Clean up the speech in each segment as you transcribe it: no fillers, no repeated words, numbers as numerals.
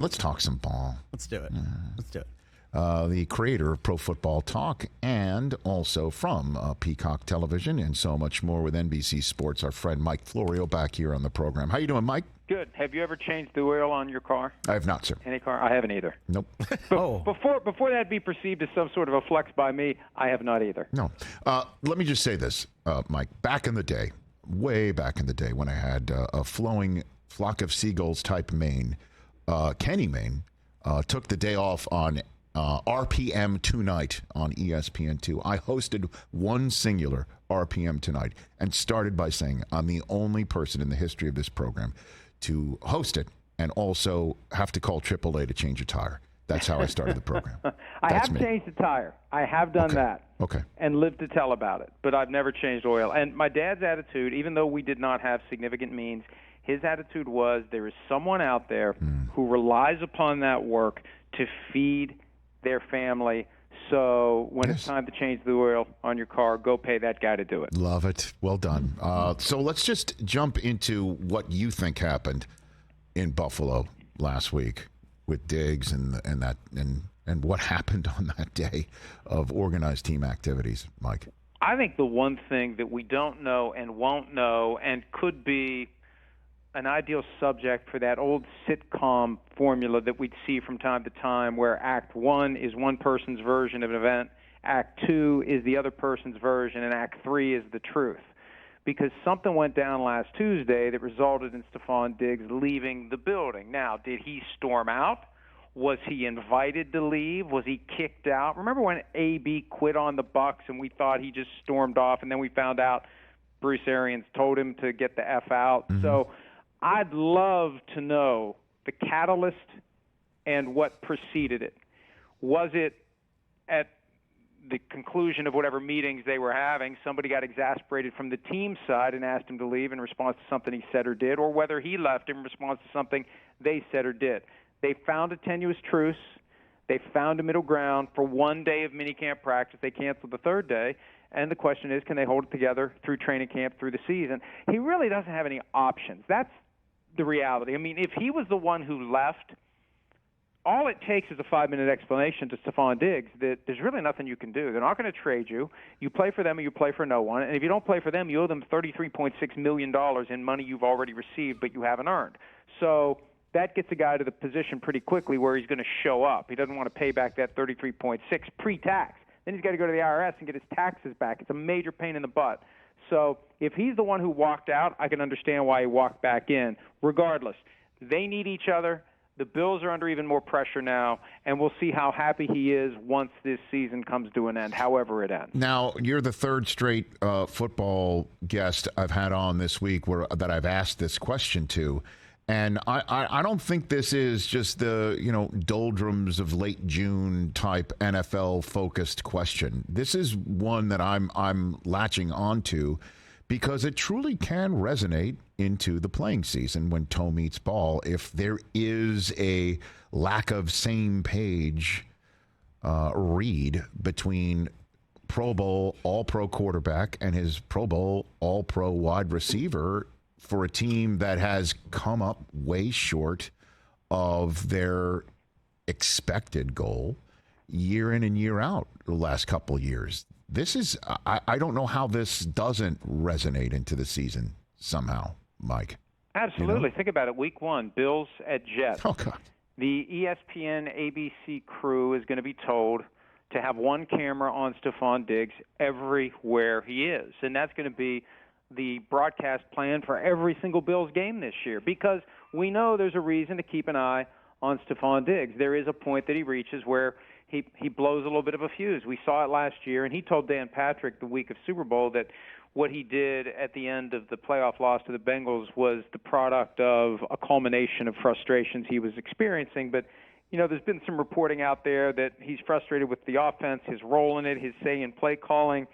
Let's talk some ball. Let's do it. Let's do it. The creator of Pro Football Talk and also from Peacock Television and so much more with NBC Sports, our friend Mike Florio back here on the program. How you doing, Mike? Good. Have you ever changed the oil on your car? I have not, sir. Any car? I haven't either. Nope. Before that be perceived as some sort of a flex by me, I have not either. No. Let me just say this, Mike. Back in the day, way back in the day when I had a flowing flock of seagulls type mane, Kenny Mayne took the day off on RPM Tonight on ESPN2. I hosted one singular RPM Tonight and started by saying I'm the only person in the history of this program to host it and also have to call AAA to change a tire. That's how I started the program. I have changed the tire. I have done that. Okay. And lived to tell about it. But I've never changed oil. And my dad's attitude, even though we did not have significant means, his attitude was there is someone out there who relies upon that work to feed their family. So when it's time to change the oil on your car, go pay that guy to do it. Love it. Well done. So let's just jump into what you think happened in Buffalo last week with Diggs and what happened on that day of organized team activities, Mike. I think the one thing that we don't know and won't know and could be an ideal subject for that old sitcom formula that we'd see from time to time where Act 1 is one person's version of an event, Act 2 is the other person's version, and Act 3 is the truth. Because something went down last Tuesday that resulted in Stefon Diggs leaving the building. Now, did he storm out? Was he invited to leave? Was he kicked out? Remember when AB quit on the Bucs and we thought he just stormed off, and then we found out Bruce Arians told him to get the F out? Mm-hmm. So I'd love to know the catalyst and what preceded it. Was it at the conclusion of whatever meetings they were having, somebody got exasperated from the team side and asked him to leave in response to something he said or did, or whether he left in response to something they said or did? They found a tenuous truce. They found a middle ground for one day of minicamp practice. They canceled the third day. And the question is, can they hold it together through training camp, through the season? He really doesn't have any options. That's the reality. I mean, if he was the one who left, all it takes is a 5-minute explanation to Stefon Diggs that there's really nothing you can do. They're not going to trade you. You play for them or you play for no one. And if you don't play for them, you owe them $33.6 million in money you've already received but you haven't earned. So that gets a guy to the position pretty quickly where he's going to show up. He doesn't want to pay back that $33.6 pre-tax. Then he's got to go to the IRS and get his taxes back. It's a major pain in the butt. So if he's the one who walked out, I can understand why he walked back in. Regardless, they need each other. The Bills are under even more pressure now, and we'll see how happy he is once this season comes to an end, however it ends. Now, you're the third straight football guest I've had on this week that I've asked this question to. And I don't think this is just the, doldrums of late June type NFL focused question. This is one that I'm latching onto because it truly can resonate into the playing season when toe meets ball. If there is a lack of same page read between Pro Bowl All-Pro quarterback and his Pro Bowl All-Pro wide receiver for a team that has come up way short of their expected goal year in and year out the last couple of years. This is, I don't know how this doesn't resonate into the season somehow, Mike. Absolutely. Think about it. Week 1, Bills at Jets. Oh, God. The ESPN ABC crew is going to be told to have one camera on Stefon Diggs everywhere he is. And that's going to be the broadcast plan for every single Bills game this year because we know there's a reason to keep an eye on Stefon Diggs. There is a point that he reaches where he blows a little bit of a fuse. We saw it last year, and he told Dan Patrick the week of Super Bowl that what he did at the end of the playoff loss to the Bengals was the product of a culmination of frustrations he was experiencing. But, there's been some reporting out there that he's frustrated with the offense, his role in it, his say in play calling.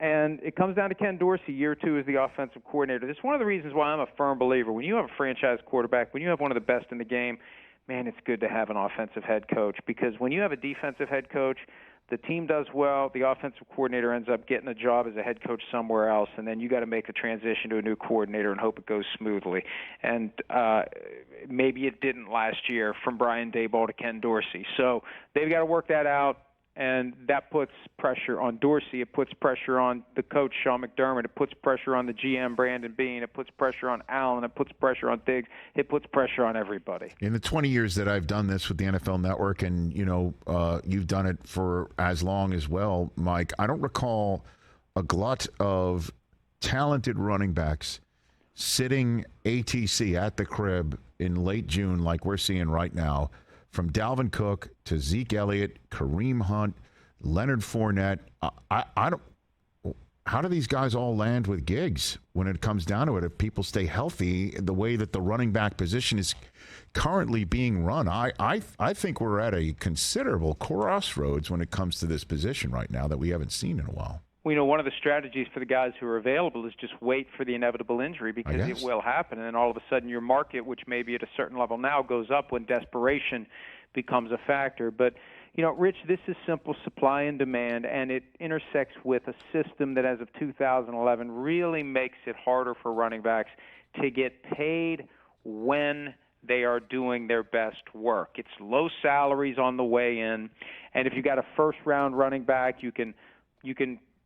And it comes down to Ken Dorsey, year 2 as the offensive coordinator. That's one of the reasons why I'm a firm believer. When you have a franchise quarterback, when you have one of the best in the game, man, it's good to have an offensive head coach because when you have a defensive head coach, The team does well, the offensive coordinator ends up getting a job as a head coach somewhere else, and then you got to make the transition to a new coordinator and hope it goes smoothly. And maybe it didn't last year from Brian Daboll to Ken Dorsey. So they've got to work that out. And that puts pressure on Dorsey. It puts pressure on the coach, Sean McDermott. It puts pressure on the GM, Brandon Beane. It puts pressure on Allen. It puts pressure on Diggs. It puts pressure on everybody. In the 20 years that I've done this with the NFL Network, and, you've done it for as long as well, Mike, I don't recall a glut of talented running backs sitting ATC at the crib in late June like we're seeing right now. From Dalvin Cook to Zeke Elliott, Kareem Hunt, Leonard Fournette, I don't. How do these guys all land with gigs when it comes down to it? If people stay healthy, the way that the running back position is currently being run, I think we're at a considerable crossroads when it comes to this position right now that we haven't seen in a while. Well, one of the strategies for the guys who are available is just wait for the inevitable injury because it will happen. And then all of a sudden your market, which may be at a certain level now, goes up when desperation becomes a factor. But, Rich, this is simple supply and demand, and it intersects with a system that as of 2011 really makes it harder for running backs to get paid when they are doing their best work. It's low salaries on the way in, and if you got a first-round running back, you can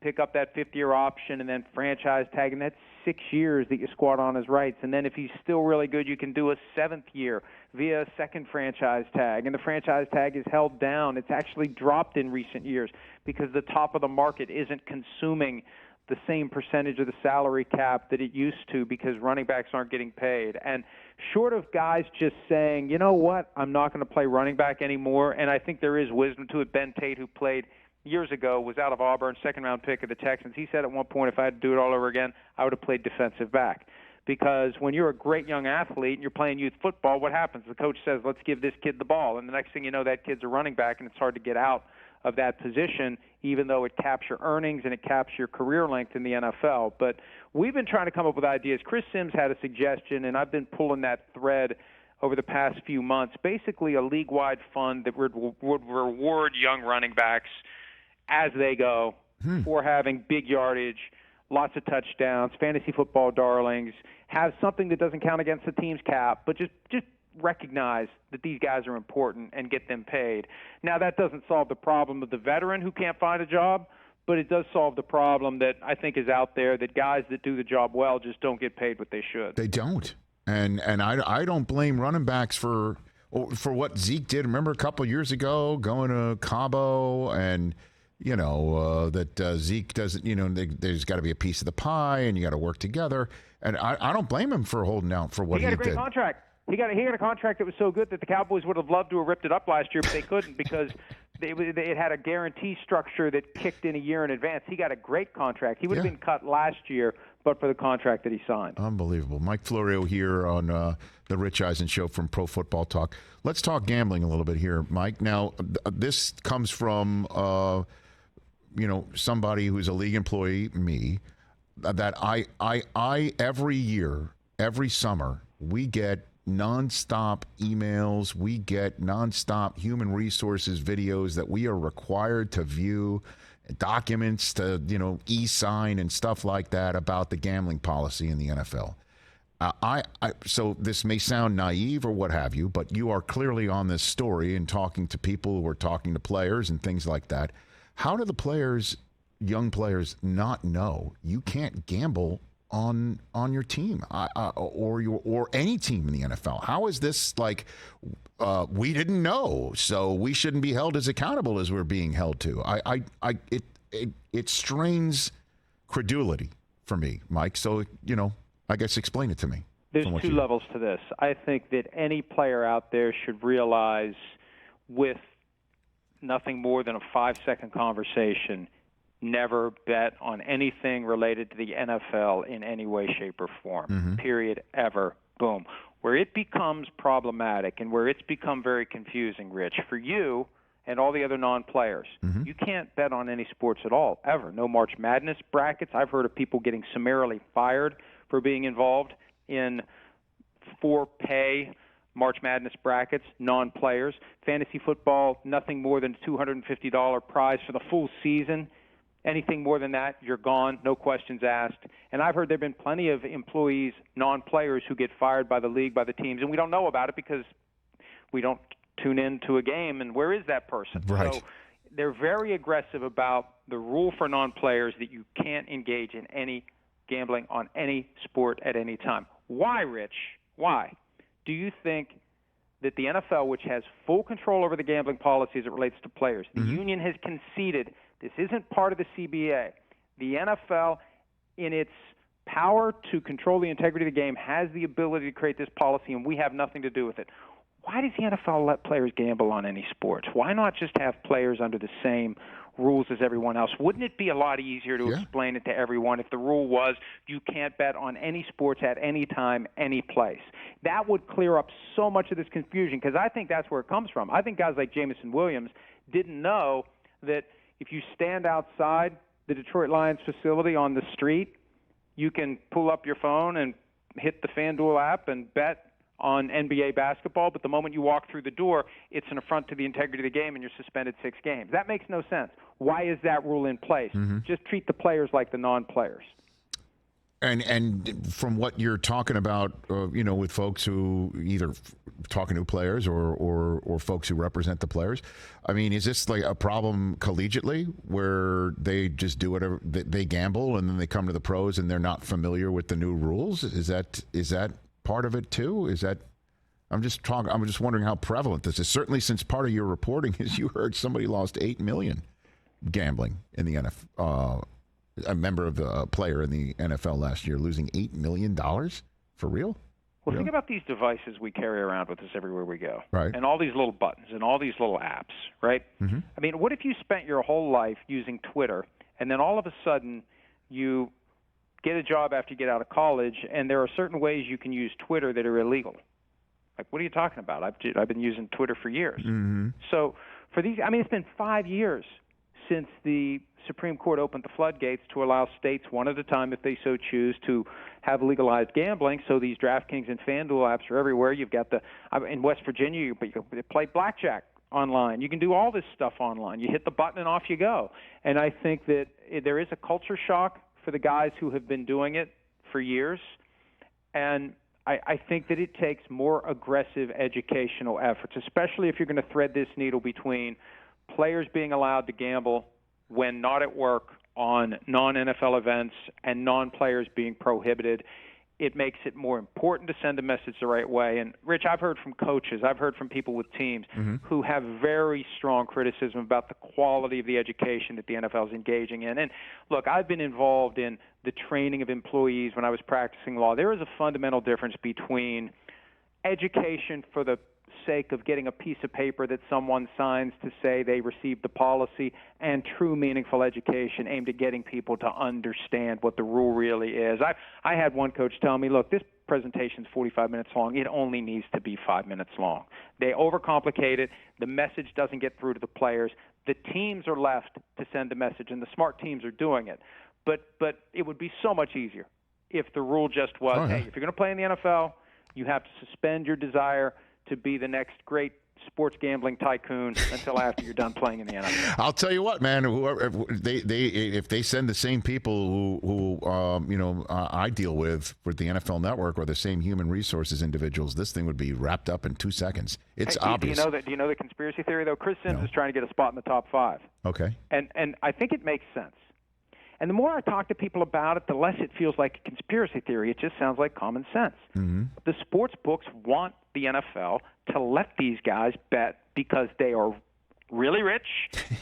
pick up that fifth-year option and then franchise tag, and that's 6 years that you squat on his rights. And then if he's still really good, you can do a seventh year via a second franchise tag, and the franchise tag is held down. It's actually dropped in recent years because the top of the market isn't consuming the same percentage of the salary cap that it used to because running backs aren't getting paid. And short of guys just saying, you know what, I'm not going to play running back anymore, and I think there is wisdom to it. Ben Tate, who played years ago, was out of Auburn, second-round pick of the Texans. He said at one point, if I had to do it all over again, I would have played defensive back. Because when you're a great young athlete and you're playing youth football, what happens? The coach says, let's give this kid the ball. And the next thing you know, that kid's a running back, and it's hard to get out of that position, even though it caps your earnings and it caps your career length in the NFL. But we've been trying to come up with ideas. Chris Sims had a suggestion, and I've been pulling that thread over the past few months, basically a league-wide fund that would reward young running backs as they go for having big yardage, lots of touchdowns, fantasy football darlings, have something that doesn't count against the team's cap, but just recognize that these guys are important and get them paid. Now, that doesn't solve the problem of the veteran who can't find a job, but it does solve the problem that I think is out there, that guys that do the job well just don't get paid what they should. They don't. And I don't blame running backs for what Zeke did. Remember a couple of years ago going to Cabo and – that Zeke doesn't, there's got to be a piece of the pie and you got to work together. And I don't blame him for holding out for what he did. He got a great contract. He got a contract that was so good that the Cowboys would have loved to have ripped it up last year, but they couldn't because it had a guarantee structure that kicked in a year in advance. He got a great contract. He would have been cut last year, but for the contract that he signed. Unbelievable. Mike Florio here on the Rich Eisen Show from Pro Football Talk. Let's talk gambling a little bit here, Mike. Now, this comes from somebody who's a league employee, me, that I every year, every summer, we get nonstop emails, we get nonstop human resources videos that we are required to view, documents to, e-sign and stuff like that about the gambling policy in the NFL. So this may sound naive or what have you, but you are clearly on this story and talking to people who are talking to players and things like that. How do the players, young players, not know you can't gamble on your team or any team in the NFL? How is this like we didn't know, so we shouldn't be held as accountable as we're being held to? It strains credulity for me, Mike. So I guess explain it to me. There's two levels to this. I think that any player out there should realize with nothing more than a 5-second conversation, never bet on anything related to the NFL in any way, shape, or form, period, ever, boom. Where it becomes problematic and where it's become very confusing, Rich, for you and all the other non-players, you can't bet on any sports at all, ever. No March Madness brackets. I've heard of people getting summarily fired for being involved in for-pay March Madness brackets, non-players. Fantasy football, nothing more than a $250 prize for the full season. Anything more than that, you're gone, no questions asked. And I've heard there have been plenty of employees, non-players, who get fired by the league, by the teams, and we don't know about it because we don't tune in to a game, and where is that person? Right. So they're very aggressive about the rule for non-players that you can't engage in any gambling on any sport at any time. Why, Rich? Why? Do you think that the NFL, which has full control over the gambling policy as it relates to players, the union has conceded this isn't part of the CBA. The NFL, in its power to control the integrity of the game, has the ability to create this policy, and we have nothing to do with it. Why does the NFL let players gamble on any sports? Why not just have players under the same rules as everyone else? Wouldn't it be a lot easier to explain it to everyone if the rule was you can't bet on any sports at any time, any place? That would clear up so much of this confusion, because I think that's where it comes from. I think guys like Jameson Williams didn't know that if you stand outside the Detroit Lions facility on the street, you can pull up your phone and hit the FanDuel app and bet on NBA basketball, but the moment you walk through the door, it's an affront to the integrity of the game and you're suspended 6 games. That makes no sense. Why is that rule in place? Just treat the players like the non-players. And from what you're talking about, with folks who either talking to players or folks who represent the players, I mean, is this like a problem collegiately where they just do whatever they gamble and then they come to the pros and they're not familiar with the new rules? Is that part of it too? I'm just wondering how prevalent this is. Certainly, since part of your reporting is you heard somebody lost $8 million gambling in the NFL. A member of the player in the NFL last year losing $8 million for real? Well, think about these devices we carry around with us everywhere we go. Right. And all these little buttons and all these little apps, right? I mean, what if you spent your whole life using Twitter and then all of a sudden you get a job after you get out of college and there are certain ways you can use Twitter that are illegal? Like, what are you talking about? I've been using Twitter for years. So for these, I mean, it's been 5 years since the Supreme Court opened the floodgates to allow states one at a time, if they so choose, to have legalized gambling. So these DraftKings and FanDuel apps are everywhere. You've got in West Virginia, you play blackjack online. You can do all this stuff online. You hit the button and off you go. And I think that there is a culture shock for the guys who have been doing it for years. And I think that it takes more aggressive educational efforts, especially if you're going to thread this needle between players being allowed to gamble when not at work on non-NFL events and non-players being prohibited. It makes it more important to send a message the right way. And, Rich, I've heard from coaches, I've heard from people with teams who have very strong criticism about the quality of the education that the NFL is engaging in. And, look, I've been involved in the training of employees when I was practicing law. There is a fundamental difference between education for the sake of getting a piece of paper that someone signs to say they received the policy and true meaningful education aimed at getting people to understand what the rule really is. I had one coach tell me, look, this presentation is 45 minutes long. It only needs to be 5 minutes long. They overcomplicate it. The message doesn't get through to the players. The teams are left to send the message, and the smart teams are doing it. But it would be so much easier if the rule just was, hey, if you're going to play in the NFL, you have to suspend your desire to be the next great sports gambling tycoon until after you're done playing in the NFL. I'll tell you what, man. Whoever if they send the same people who I deal with the NFL Network or the same human resources individuals, this thing would be wrapped up in 2 seconds. It's obvious. Do you know the conspiracy theory though? Chris Sims is trying to get a spot in the top 5. Okay. And I think it makes sense. And the more I talk to people about it, the less it feels like a conspiracy theory. It just sounds like common sense. The sports books want the NFL to let these guys bet because they are really rich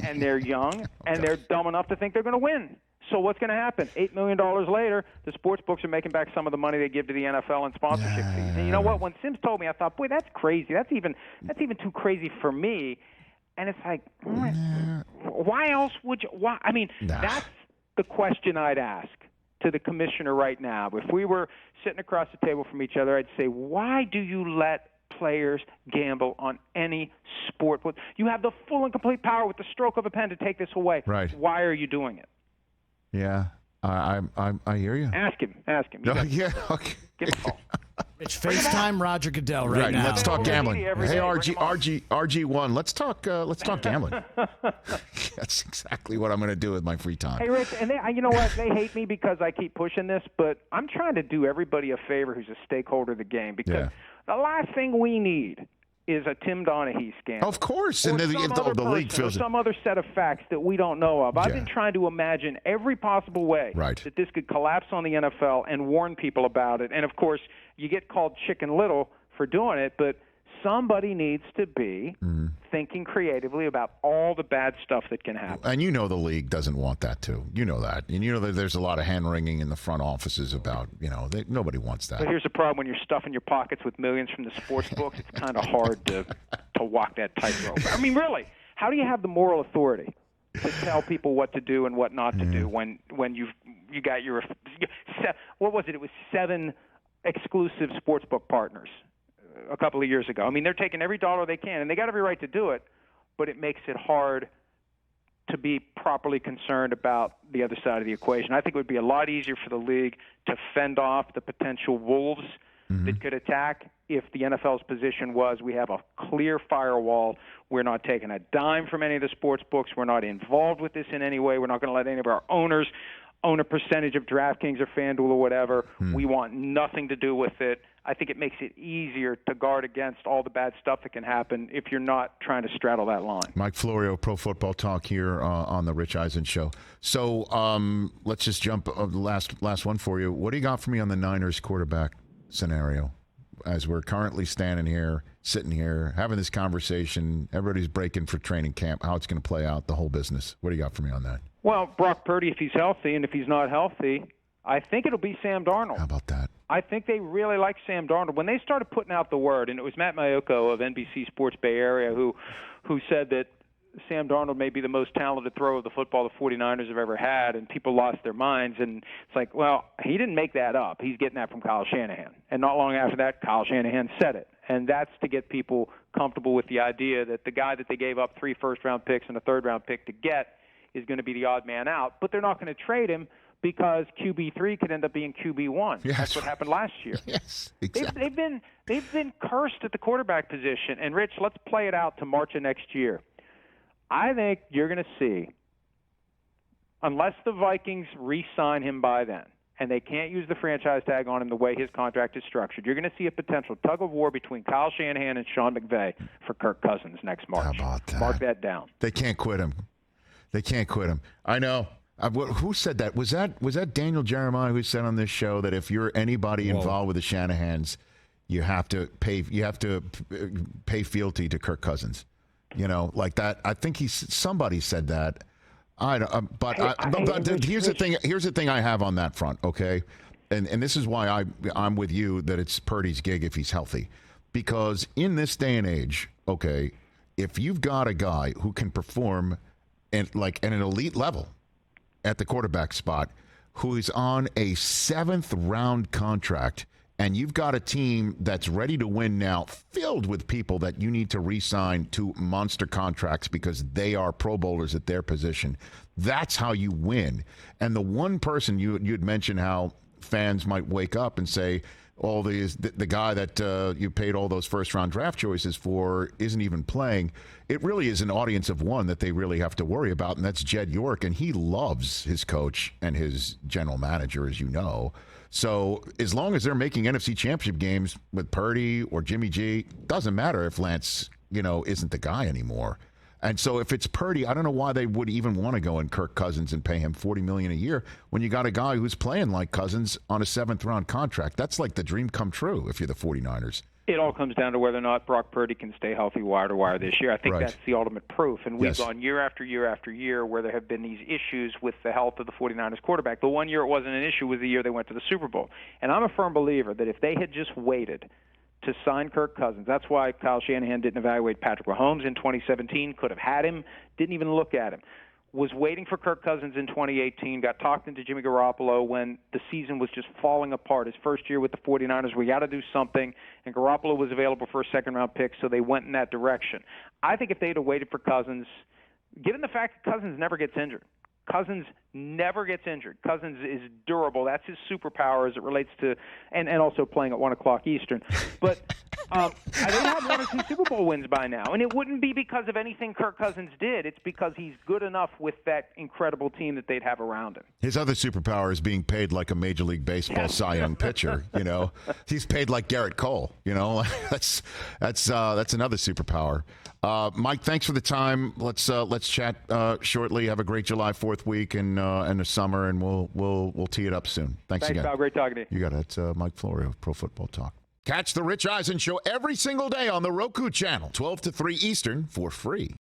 and they're young and they're dumb enough to think they're going to win. So what's going to happen? $8 million later, the sports books are making back some of the money they give to the NFL in sponsorship fees. And you know what? When Sims told me, I thought, boy, that's crazy. That's even too crazy for me. And it's like, why else would you? Why? I mean, that's the question I'd ask to the commissioner right now. If we were sitting across the table from each other, I'd say, why do you let players gamble on any sport? You have the full and complete power with the stroke of a pen to take this away. Right. Why are you doing it? Yeah. I hear you. Ask him. No, yeah. Okay. Give him a call. Rich, FaceTime Roger Goodell right now. Let's talk gambling. Hey, RG1. Let's talk gambling. That's exactly what I'm going to do with my free time. Hey, Rich, and you know what? They hate me because I keep pushing this, but I'm trying to do everybody a favor who's a stakeholder of the game, because the last thing we need is a Tim Donaghy scandal. Of course, and the league feels or some other set of facts that we don't know of. I've been trying to imagine every possible way that this could collapse on the NFL and warn people about it. And, of course, you get called Chicken Little for doing it, but somebody needs to be thinking creatively about all the bad stuff that can happen. And the league doesn't want that too. You know that. And you know that there's a lot of hand-wringing in the front offices about, nobody wants that. But here's the problem. When you're stuffing your pockets with millions from the sports books, it's kind of hard to walk that tightrope. I mean, really, how do you have the moral authority to tell people what to do and what not to do when you got your – what was it? It was 7 exclusive sportsbook partners a couple of years ago. I mean, they're taking every dollar they can, and they got every right to do it, but it makes it hard to be properly concerned about the other side of the equation. I think it would be a lot easier for the league to fend off the potential wolves that could attack if the NFL's position was we have a clear firewall. We're not taking a dime from any of the sports books. We're not involved with this in any way. We're not going to let any of our owners own a percentage of DraftKings or FanDuel or whatever. We want nothing to do with it. I think it makes it easier to guard against all the bad stuff that can happen if you're not trying to straddle that line. Mike Florio, Pro Football Talk here on the Rich Eisen Show. So let's just jump last one for you. What do you got for me on the Niners quarterback scenario? As we're currently sitting here, having this conversation, everybody's breaking for training camp, how it's going to play out, the whole business. What do you got for me on that? Well, Brock Purdy, if he's healthy, and if he's not healthy, I think it'll be Sam Darnold. How about that? I think they really like Sam Darnold. When they started putting out the word, and it was Matt Maiocco of NBC Sports Bay Area who said that Sam Darnold may be the most talented thrower of the football the 49ers have ever had, and people lost their minds. And it's like, well, he didn't make that up. He's getting that from Kyle Shanahan. And not long after that, Kyle Shanahan said it. And that's to get people comfortable with the idea that the guy that they gave up 3 first-round picks and a third-round pick to get is going to be the odd man out. But they're not going to trade him because QB3 could end up being QB1. Yes. That's what happened last year. Yes, exactly. They've been cursed at the quarterback position. And, Rich, let's play it out to March of next year. I think you're going to see, unless the Vikings re-sign him by then, and they can't use the franchise tag on him the way his contract is structured, you're going to see a potential tug-of-war between Kyle Shanahan and Sean McVay for Kirk Cousins next March. How about that? Mark that down. They can't quit him. I know. Who said that? Was that Daniel Jeremiah who said on this show that if you're anybody involved with the Shanahans, you have to pay fealty to Kirk Cousins? Like that. I think somebody said that. I don't. But here's the thing. Here's the thing I have on that front. Okay, and this is why I'm with you that it's Purdy's gig if he's healthy, because in this day and age, okay, if you've got a guy who can perform at an elite level at the quarterback spot, who is on a 7th round contract, and you've got a team that's ready to win now, filled with people that you need to re-sign to monster contracts because they are Pro Bowlers at their position. That's how you win. And the one person you'd mentioned how fans might wake up and say, the guy that you paid all those first-round draft choices for isn't even playing. It really is an audience of one that they really have to worry about, and that's Jed York, and he loves his coach and his general manager, as you know. So as long as they're making NFC Championship games with Purdy or Jimmy G, doesn't matter if Lance, isn't the guy anymore. And so if it's Purdy, I don't know why they would even want to go in Kirk Cousins and pay him $40 million a year when you got a guy who's playing like Cousins on a 7th round contract. That's like the dream come true if you're the 49ers. It all comes down to whether or not Brock Purdy can stay healthy wire to wire this year. I think that's the ultimate proof. And we've gone year after year after year where there have been these issues with the health of the 49ers quarterback. The one year it wasn't an issue was the year they went to the Super Bowl. And I'm a firm believer that if they had just waited to sign Kirk Cousins, that's why Kyle Shanahan didn't evaluate Patrick Mahomes in 2017, could have had him, didn't even look at him. Was waiting for Kirk Cousins in 2018, got talked into Jimmy Garoppolo when the season was just falling apart. His first year with the 49ers, we got to do something, and Garoppolo was available for a second-round pick, so they went in that direction. I think if they'd have waited for Cousins, given the fact that Cousins never gets injured, Cousins never gets injured. Cousins is durable. That's his superpower as it relates to, and also playing at 1 o'clock Eastern. But they have 1 or 2 Super Bowl wins by now, and it wouldn't be because of anything Kirk Cousins did. It's because he's good enough with that incredible team that they'd have around him. His other superpower is being paid like a Major League Baseball Cy Young pitcher. You know, he's paid like Garrett Cole. You know, that's another superpower. Mike, thanks for the time. Let's chat shortly. Have a great July 4th week and the summer, and we'll tee it up soon. Thanks again. Pal. Great talking to you. You got it. It's Mike Florio of Pro Football Talk. Catch the Rich Eisen Show every single day on the Roku channel, 12 to 3 Eastern, for free.